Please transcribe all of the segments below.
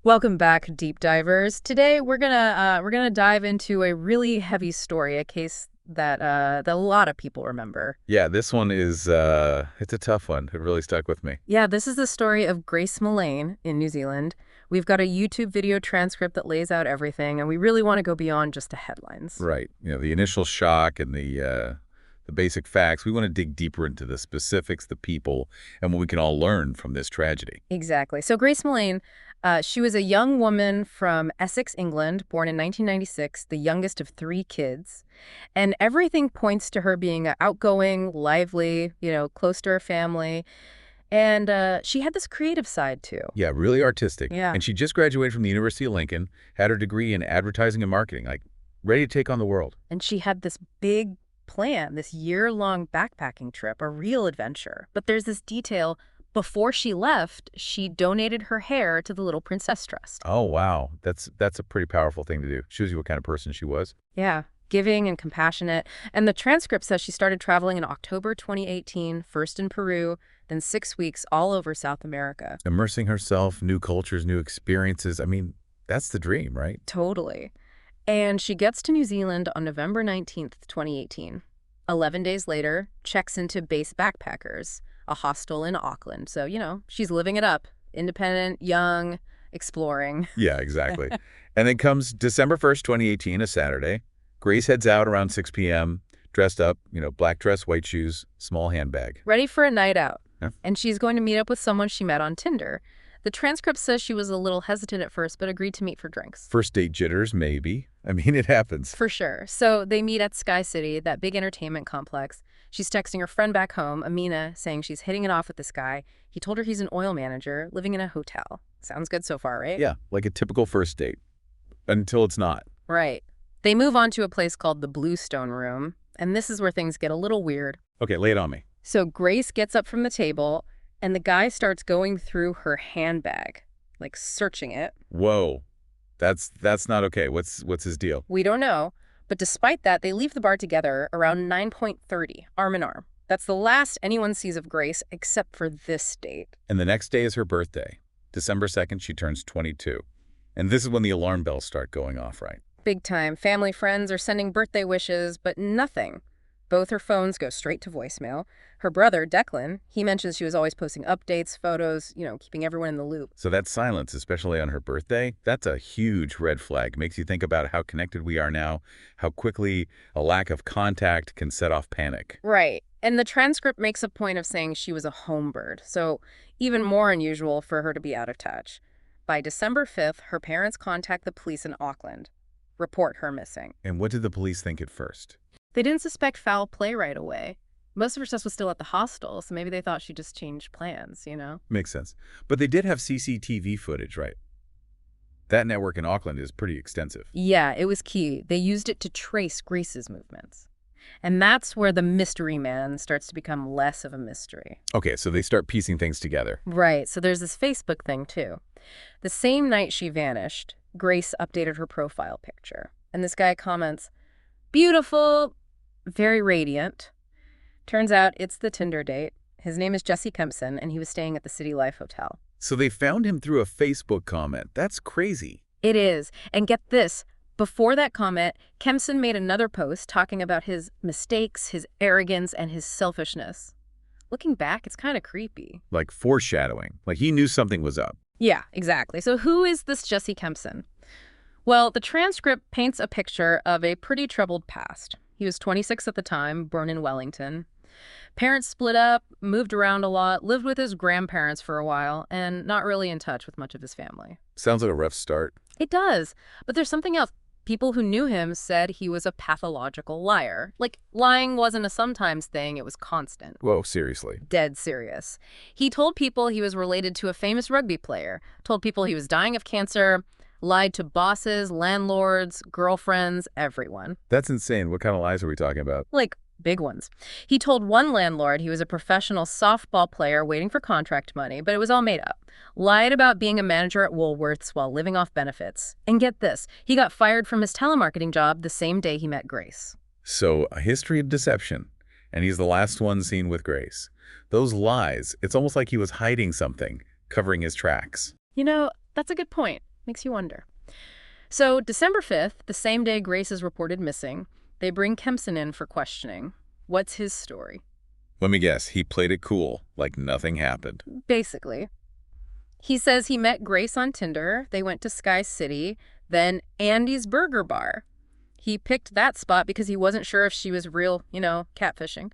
Welcome back, deep divers. Today we're gonna dive into a really heavy story, a case that a lot of people remember. Yeah, this one is it's a tough one. It really stuck with me. Yeah, this is the story of Grace Millane in New Zealand. We've got a YouTube video transcript that lays out everything, and we really want to go beyond just the headlines. Right. The initial shock and the basic facts. We want to dig deeper into the specifics, the people, and what we can all learn from this tragedy. Exactly. So Grace Millane, she was a young woman from Essex, England, born in 1996, the youngest of three kids. And everything points to her being outgoing, lively, close to her family. And she had this creative side, too. Yeah, really artistic. Yeah. And she just graduated from the University of Lincoln, had her degree in advertising and marketing, like ready to take on the world. And she had this big plan, this year-long backpacking trip, a real adventure. But there's this detail. Before she left, she donated her hair to the Little Princess Trust. Oh, wow. That's a pretty powerful thing to do. Shows you what kind of person she was. Yeah, giving and compassionate. And the transcript says she started traveling in October 2018, first in Peru, then 6 weeks all over South America. Immersing herself, new cultures, new experiences. I mean, that's the dream, right? Totally. And she gets to New Zealand on November 19th, 2018. 11 days later, checks into Base Backpackers, a hostel in Auckland. So, she's living it up. Independent, young, exploring. Yeah, exactly. And then comes December 1st, 2018, a Saturday. Grace heads out around 6 p.m., dressed up, black dress, white shoes, small handbag. Ready for a night out. Yeah. And she's going to meet up with someone she met on Tinder. The transcript says she was a little hesitant at first, but agreed to meet for drinks. First date jitters, maybe. I mean, it happens. For sure. So they meet at Sky City, that big entertainment complex. She's texting her friend back home, Amina, saying she's hitting it off with this guy. He told her he's an oil manager living in a hotel. Sounds good so far, right? Yeah, like a typical first date. Until it's not. Right. They move on to a place called the Bluestone Room, and this is where things get a little weird. Okay, lay it on me. So Grace gets up from the table, and the guy starts going through her handbag, like searching it. Whoa. That's not okay. What's his deal? We don't know. But despite that, they leave the bar together around 9:30, arm in arm. That's the last anyone sees of Grace, except for this date. And the next day is her birthday. December 2nd, she turns 22. And this is when the alarm bells start going off, right? Big time. Family, friends are sending birthday wishes, but nothing. Both her phones go straight to voicemail. Her brother, Declan, he mentions she was always posting updates, photos, keeping everyone in the loop. So that silence, especially on her birthday, that's a huge red flag. Makes you think about how connected we are now, how quickly a lack of contact can set off panic. Right. And the transcript makes a point of saying she was a home bird, so even more unusual for her to be out of touch. By December 5th, her parents contact the police in Auckland, report her missing. And what did the police think at first? They didn't suspect foul play right away. Most of her stuff was still at the hostel, so maybe they thought she just changed plans, Makes sense. But they did have CCTV footage, right? That network in Auckland is pretty extensive. Yeah, it was key. They used it to trace Grace's movements. And that's where the mystery man starts to become less of a mystery. Okay, so they start piecing things together. Right, so there's this Facebook thing, too. The same night she vanished, Grace updated her profile picture. And this guy comments, "Beautiful, very radiant." Turns out it's the Tinder date. His name is Jesse Kempson, and he was staying at the City Life Hotel. So they found him through a Facebook comment. That's crazy. It is. And get this. Before that comment, Kempson made another post talking about his mistakes, his arrogance, and his selfishness. Looking back, it's kind of creepy. Like foreshadowing. Like he knew something was up. Yeah, exactly. So who is this Jesse Kempson? Well, the transcript paints a picture of a pretty troubled past. He was 26 at the time, born in Wellington. Parents split up, moved around a lot, lived with his grandparents for a while, and not really in touch with much of his family. Sounds like a rough start. It does. But there's something else. People who knew him said he was a pathological liar. Like, lying wasn't a sometimes thing, it was constant. Whoa, seriously. Dead serious. He told people he was related to a famous rugby player, told people he was dying of cancer, lied to bosses, landlords, girlfriends, everyone. That's insane. What kind of lies are we talking about? Like, big ones. He told one landlord he was a professional softball player waiting for contract money, but it was all made up. Lied about being a manager at Woolworths while living off benefits. And get this, he got fired from his telemarketing job the same day he met Grace. So, a history of deception. And he's the last one seen with Grace. Those lies, it's almost like he was hiding something, covering his tracks. That's a good point. Makes you wonder. So December 5th, the same day Grace is reported missing, they bring Kempson in for questioning. What's his story? Let me guess, he played it cool, like nothing happened. Basically. He says he met Grace on Tinder, they went to Sky City, then Andy's Burger Bar. He picked that spot because he wasn't sure if she was real, catfishing.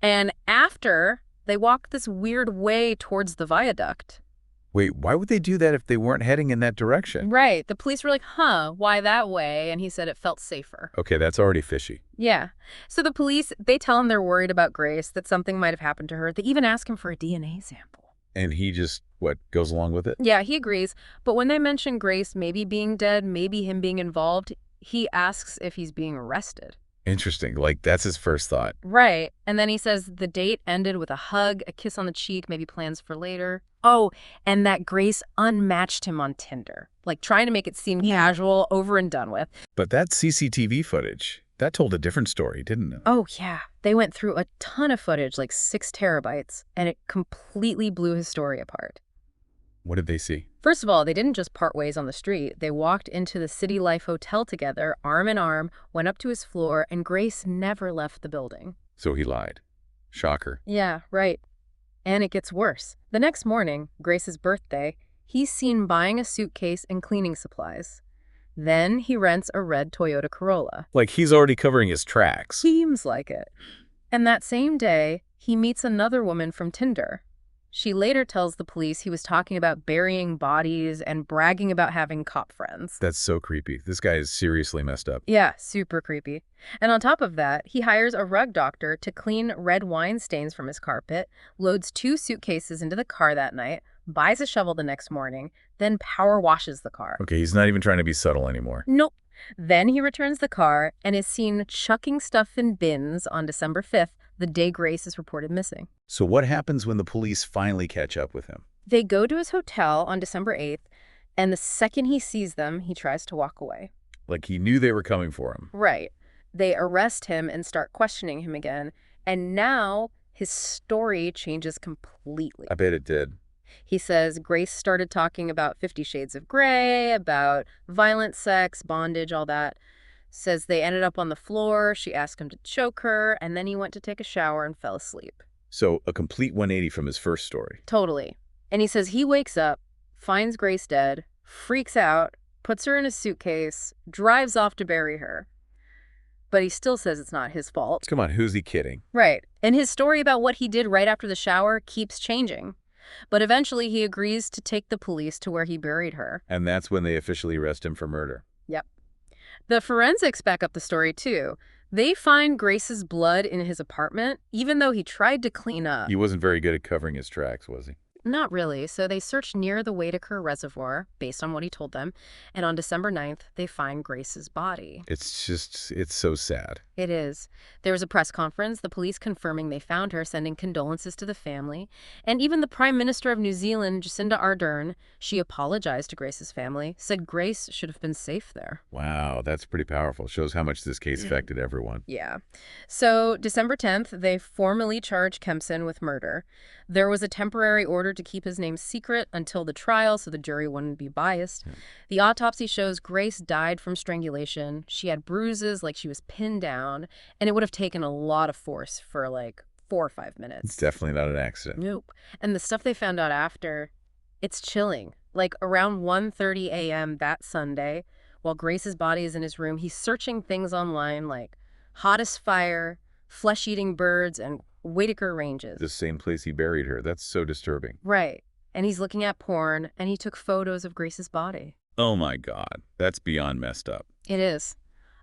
And after, they walked this weird way towards the viaduct. Wait, why would they do that if they weren't heading in that direction? Right. The police were like, why that way? And he said it felt safer. Okay, that's already fishy. Yeah. So the police, they tell him they're worried about Grace, that something might have happened to her. They even ask him for a DNA sample. And he just, goes along with it? Yeah, he agrees. But when they mention Grace maybe being dead, maybe him being involved, he asks if he's being arrested. Interesting. Like, that's his first thought. Right. And then he says the date ended with a hug, a kiss on the cheek, maybe plans for later. Oh, and that Grace unmatched him on Tinder, like trying to make it seem casual, over and done with. But that CCTV footage, that told a different story, didn't it? Oh, yeah. They went through a ton of footage, like 6 terabytes, and it completely blew his story apart. What did they see? First of all, they didn't just part ways on the street. They walked into the City Life Hotel together, arm in arm, went up to his floor, and Grace never left the building. So he lied. Shocker. Yeah, right. And it gets worse. The next morning, Grace's birthday, he's seen buying a suitcase and cleaning supplies. Then he rents a red Toyota Corolla. Like he's already covering his tracks. Seems like it. And that same day, he meets another woman from Tinder. She later tells the police he was talking about burying bodies and bragging about having cop friends. That's so creepy. This guy is seriously messed up. Yeah, super creepy. And on top of that, he hires a rug doctor to clean red wine stains from his carpet, loads 2 suitcases into the car that night, buys a shovel the next morning, then power washes the car. Okay, he's not even trying to be subtle anymore. Nope. Then he returns the car and is seen chucking stuff in bins on December 5th, the day Grace is reported missing. So what happens when the police finally catch up with him? They go to his hotel on December 8th, and the second he sees them, he tries to walk away. Like he knew they were coming for him. Right. They arrest him and start questioning him again, and now his story changes completely. I bet it did. He says Grace started talking about 50 Shades of Grey, about violent sex, bondage, all that. Says they ended up on the floor, she asked him to choke her, and then he went to take a shower and fell asleep. So a complete 180 from his first story. Totally. And he says he wakes up, finds Grace dead, freaks out, puts her in a suitcase, drives off to bury her. But he still says it's not his fault. Come on, who's he kidding? Right. And his story about what he did right after the shower keeps changing. But eventually he agrees to take the police to where he buried her. And that's when they officially arrest him for murder. Yep. The forensics back up the story, too. They find Grace's blood in his apartment, even though he tried to clean up. He wasn't very good at covering his tracks, was he? Not really. So they search near the Whitaker Reservoir, based on what he told them, and on December 9th, they find Grace's body. It's so sad. It is. There was a press conference, the police confirming they found her, sending condolences to the family, and even the Prime Minister of New Zealand, Jacinda Ardern, she apologized to Grace's family, said Grace should have been safe there. Wow, that's pretty powerful. Shows how much this case affected everyone. Yeah. So December 10th, they formally charged Kempson with murder. There was a temporary order to keep his name secret until the trial so the jury wouldn't be biased. Yeah. The autopsy shows Grace died from strangulation. She had bruises like she was pinned down, and it would have taken a lot of force for like 4 or 5 minutes. It's definitely not an accident. Nope. And the stuff they found out after, it's chilling. Like around 1:30 a.m. that Sunday, while Grace's body is in his room, he's searching things online like hottest fire, flesh-eating birds, and Whitaker Ranges. The same place he buried her. That's so disturbing. Right. And he's looking at porn, and he took photos of Grace's body. Oh my God. That's beyond messed up. It is.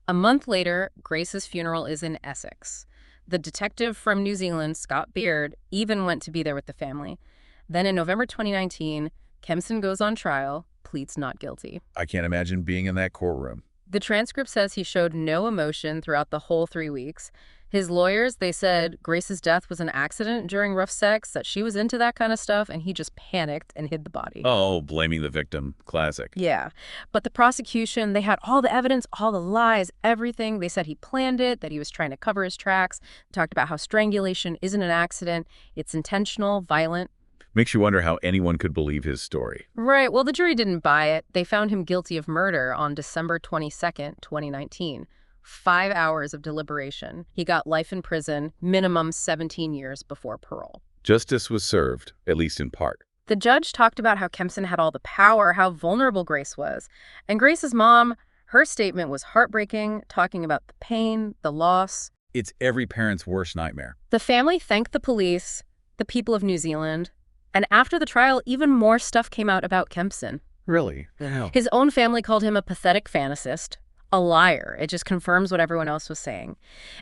A month later, Grace's funeral is in Essex. The detective from New Zealand, Scott Beard, even went to be there with the family. Then in November 2019, Kempson goes on trial, pleads not guilty. I can't imagine being in that courtroom. The transcript says he showed no emotion throughout the whole 3 weeks. His lawyers, they said Grace's death was an accident during rough sex, that she was into that kind of stuff, and he just panicked and hid the body. Oh, blaming the victim. Classic. Yeah. But the prosecution, they had all the evidence, all the lies, everything. They said he planned it, that he was trying to cover his tracks, talked about how strangulation isn't an accident, it's intentional, violent. Makes you wonder how anyone could believe his story. Right. Well, the jury didn't buy it. They found him guilty of murder on December 22nd, 2019. 5 hours of deliberation. He got life in prison, minimum 17 years before parole. Justice was served, at least in part. The judge talked about how Kempson had all the power, how vulnerable Grace was. And Grace's mom, her statement was heartbreaking, talking about the pain, the loss. It's every parent's worst nightmare. The family thanked the police, the people of New Zealand, and after the trial, even more stuff came out about Kempson. Really? Yeah. His own family called him a pathetic fantasist, a liar. It just confirms what everyone else was saying.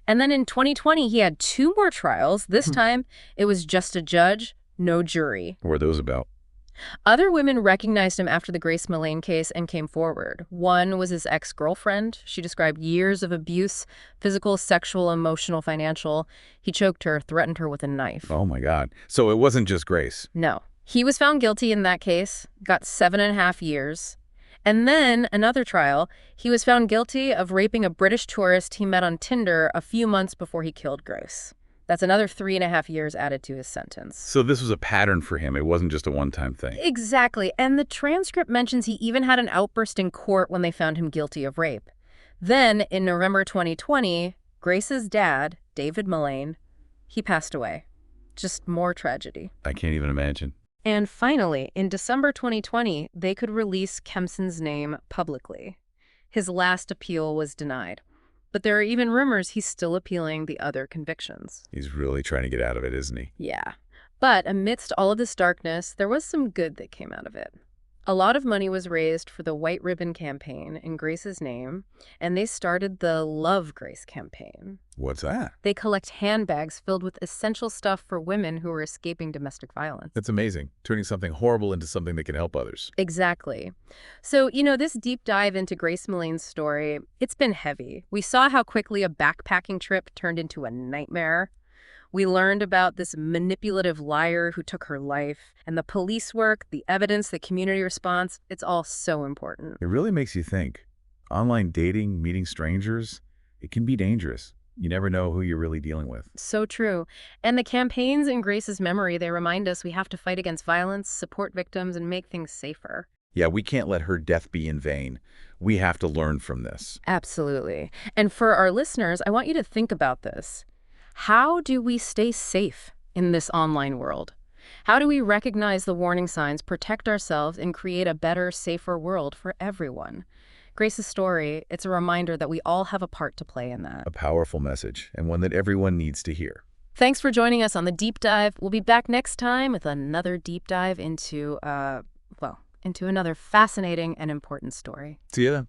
And then in 2020, he had 2 more trials. This time, it was just a judge, no jury. What were those about? Other women recognized him after the Grace Millane case and came forward. One was his ex-girlfriend. She described years of abuse, physical, sexual, emotional, financial. He choked her, threatened her with a knife. Oh, my God. So it wasn't just Grace. No. He was found guilty in that case, got 7.5 years. And then, another trial, he was found guilty of raping a British tourist he met on Tinder a few months before he killed Grace. That's another 3.5 years added to his sentence. So this was a pattern for him. It wasn't just a one-time thing. Exactly. And the transcript mentions he even had an outburst in court when they found him guilty of rape. Then, in November 2020, Grace's dad, David Millane, he passed away. Just more tragedy. I can't even imagine. And finally, in December 2020, they could release Kempson's name publicly. His last appeal was denied. But there are even rumors he's still appealing the other convictions. He's really trying to get out of it, isn't he? Yeah. But amidst all of this darkness, there was some good that came out of it. A lot of money was raised for the White Ribbon campaign in Grace's name, and they started the Love Grace campaign. What's that? They collect handbags filled with essential stuff for women who are escaping domestic violence. That's amazing. Turning something horrible into something that can help others. Exactly. So, this deep dive into Grace Millane's story, it's been heavy. We saw how quickly a backpacking trip turned into a nightmare. We learned about this manipulative liar who took her life, and the police work, the evidence, the community response. It's all so important. It really makes you think. Online dating, meeting strangers, it can be dangerous. You never know who you're really dealing with. So true. And the campaigns in Grace's memory, they remind us we have to fight against violence, support victims, and make things safer. Yeah, we can't let her death be in vain. We have to learn from this. Absolutely. And for our listeners, I want you to think about this. How do we stay safe in this online world? How do we recognize the warning signs, protect ourselves, and create a better, safer world for everyone? Grace's story, it's a reminder that we all have a part to play in that. A powerful message, and one that everyone needs to hear. Thanks for joining us on The Deep Dive. We'll be back next time with another deep dive into another fascinating and important story. See you then.